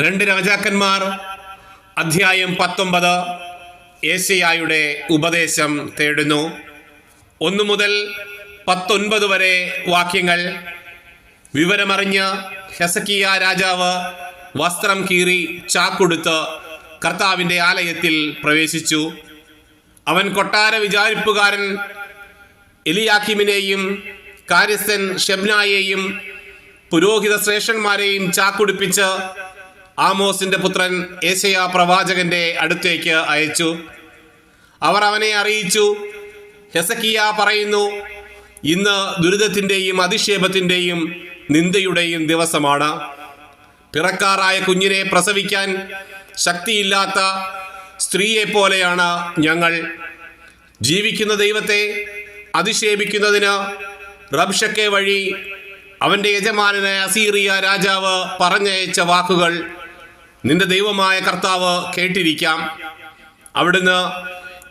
രണ്ട് രാജാക്കന്മാർ അധ്യായം 19 ഏശയ്യായുടെ ഉപദേശം തേടുന്നു. 1 മുതൽ 19 വരെ വാക്യങ്ങൾ. വിവരമറിഞ്ഞ് ഹെസക്കിയ രാജാവ് വസ്ത്രം കീറി ചാക്കുടുത്ത് കർത്താവിൻ്റെ ആലയത്തിൽ പ്രവേശിച്ചു. അവൻ കൊട്ടാര വിചാരിപ്പുകാരൻ എലിയാക്കിമിനെയും കാര്യസ്ഥൻ ഷെബ്നായെയും പുരോഹിത ശ്രേഷ്ഠന്മാരെയും ചാക്കുടിപ്പിച്ച് ആമോസിന്റെ പുത്രൻ ഏശയ്യാ പ്രവാചകന്റെ അടുത്തേക്ക് അയച്ചു. അവർ അവനെ അറിയിച്ചു, ഹെസക്കിയ പറയുന്നു, ഇന്ന് ദുരിതത്തിൻ്റെയും അധിക്ഷേപത്തിൻ്റെയും നിന്ദയുടെയും ദിവസമാണ്. പിറക്കാറായ കുഞ്ഞിനെ പ്രസവിക്കാൻ ശക്തിയില്ലാത്ത സ്ത്രീയെ പോലെയാണ് ഞങ്ങൾ. ജീവിക്കുന്ന ദൈവത്തെ അധിക്ഷേപിക്കുന്നതിന് റബ്ശക്കെ വഴി അവൻ്റെ യജമാനനായ അസീറിയ രാജാവ് പറഞ്ഞയച്ച വാക്കുകൾ നിന്റെ ദൈവമായ കർത്താവ് കേട്ടിരിക്കാം. അവിടുന്ന്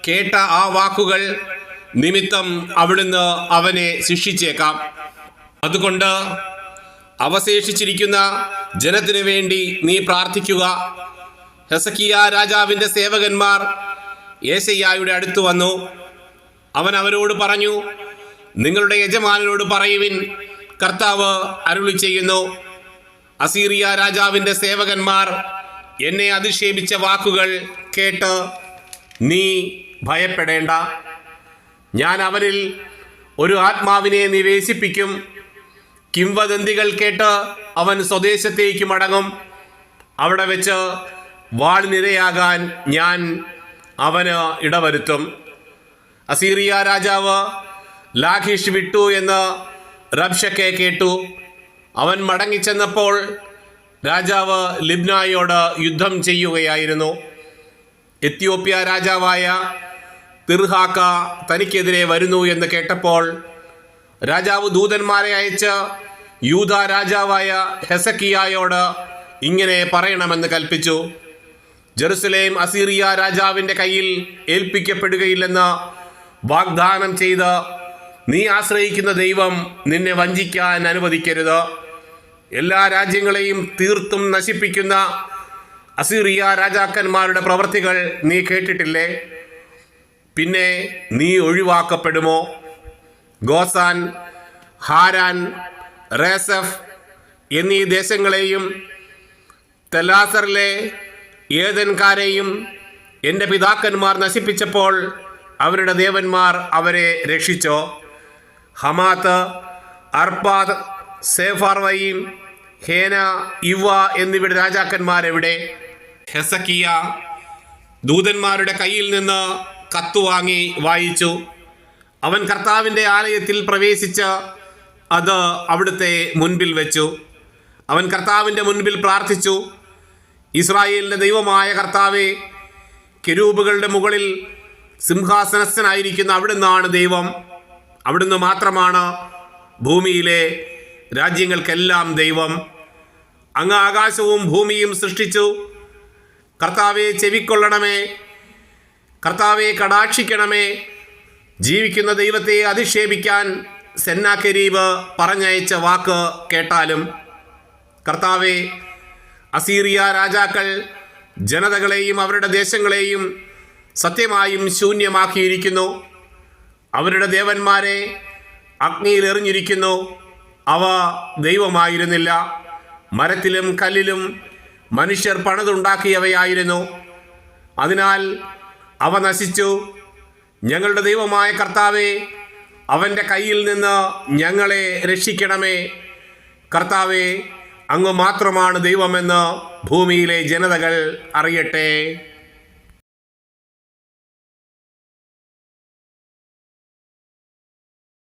കേട്ട ആ വാക്കുകൾ നിമിത്തം അവിടുന്ന് അവനെ ശിക്ഷിച്ചേക്കാം. അതുകൊണ്ട് അവശേഷിച്ചിരിക്കുന്ന ജനത്തിനു വേണ്ടി നീ പ്രാർത്ഥിക്കുക. ഹെസക്കിയ രാജാവിൻ്റെ സേവകന്മാർ ഏശയ്യായുടെ അടുത്ത് വന്നു. അവൻ അവരോട് പറഞ്ഞു, നിങ്ങളുടെ യജമാനനോട് പറയുവിൻ, കർത്താവ് അരുളി ചെയ്യുന്നു, അസീറിയ രാജാവിൻ്റെ സേവകന്മാർ എന്നെ അധിക്ഷേപിച്ച വാക്കുകൾ കേട്ട് നീ ഭയപ്പെടേണ്ട. ഞാൻ അവനിൽ ഒരു ആത്മാവിനെ നിവേശിപ്പിക്കും. കിംവദന്തികൾ കേട്ട് അവൻ സ്വദേശത്തേക്ക് മടങ്ങും. അവിടെ വെച്ച് വാളിനിരയാകാൻ ഞാൻ അവന് ഇടവരുത്തും. അസീറിയ രാജാവ് ലാഖീഷ് വിട്ടു എന്ന് റബ്ശക്കെ കേട്ടു. അവൻ മടങ്ങിച്ചെന്നപ്പോൾ രാജാവ് ലിബ്നായോട് യുദ്ധം ചെയ്യുകയായിരുന്നു. എത്യോപ്യ രാജാവായ തിർഹാക്ക തനിക്കെതിരെ വരുന്നു എന്ന് കേട്ടപ്പോൾ രാജാവ് ദൂതന്മാരെ അയച്ച് യൂദ രാജാവായ ഹെസക്കിയായോട് ഇങ്ങനെ പറയണമെന്ന് കൽപ്പിച്ചു, ജെറുസലേം അസീറിയ രാജാവിൻ്റെ കയ്യിൽ ഏൽപ്പിക്കപ്പെടുകയില്ലെന്ന് വാഗ്ദാനം ചെയ്ത് നീ ആശ്രയിക്കുന്ന ദൈവം നിന്നെ വഞ്ചിക്കാൻ അനുവദിക്കരുത്. എല്ലാ രാജ്യങ്ങളെയും തീർത്തും നശിപ്പിക്കുന്ന അസീറിയ രാജാക്കന്മാരുടെ പ്രവൃത്തികൾ നീ കേട്ടിട്ടില്ലേ? പിന്നെ നീ ഒഴിവാക്കപ്പെടുമോ? ഗോസാൻ, ഹാരാൻ, റേസഫ് എന്നീ ദേശങ്ങളെയും തെലാസറിലെ ഏദൻകാരെയും എൻ്റെ പിതാക്കന്മാർ നശിപ്പിച്ചപ്പോൾ അവരുടെ ദേവന്മാർ അവരെ രക്ഷിച്ചോ? ഹമാത്ത്, അർപ്പാദ്, സേഫാർവയീം, ഹേന, ഇവ എന്നിവയുടെ രാജാക്കന്മാരെവിടെ? ഹെസക്കിയ ദൂതന്മാരുടെ കയ്യിൽ നിന്ന് കത്ത് വാങ്ങി വായിച്ചു. അവൻ കർത്താവിൻ്റെ ആലയത്തിൽ പ്രവേശിച്ച് അത് അവിടുത്തെ മുൻപിൽ വെച്ചു. അവൻ കർത്താവിൻ്റെ മുൻപിൽ പ്രാർത്ഥിച്ചു, ഇസ്രായേലിൻ്റെ ദൈവമായ കർത്താവേ, കെരൂബുകളുടെ മുകളിൽ സിംഹാസനസ്ഥനായിരിക്കുന്ന അവിടുന്നാണ് ദൈവം. അവിടുന്ന് മാത്രമാണ് ഭൂമിയിലെ രാജ്യങ്ങൾക്കെല്ലാം ദൈവം. അങ്ങ് ആകാശവും ഭൂമിയും സൃഷ്ടിച്ചു. കർത്താവെ ചെവിക്കൊള്ളണമേ, കർത്താവെ കടാക്ഷിക്കണമേ. ജീവിക്കുന്ന ദൈവത്തെ അധിക്ഷേപിക്കാൻ സെന്നാകെരീബ് പറഞ്ഞയച്ച വാക്ക് കേട്ടാലും. കർത്താവെ, അസീറിയ രാജാക്കൾ ജനതകളെയും അവരുടെ ദേശങ്ങളെയും സത്യമായും ശൂന്യമാക്കിയിരിക്കുന്നു. അവരുടെ ദേവന്മാരെ അഗ്നിയിൽ എറിഞ്ഞിരിക്കുന്നു. അവ ദൈവമായിരുന്നില്ല, മരത്തിലും കല്ലിലും മനുഷ്യർ പണിതുണ്ടാക്കിയവയായിരുന്നു. അതിനാൽ അവ നശിച്ചു. ഞങ്ങളുടെ ദൈവമായ കർത്താവെ, അവൻ്റെ കയ്യിൽ നിന്ന് ഞങ്ങളെ രക്ഷിക്കണമേ. കർത്താവെ, അങ്ങ് മാത്രമാണ് ദൈവമെന്ന് ഭൂമിയിലെ ജനതകൾ അറിയട്ടെ.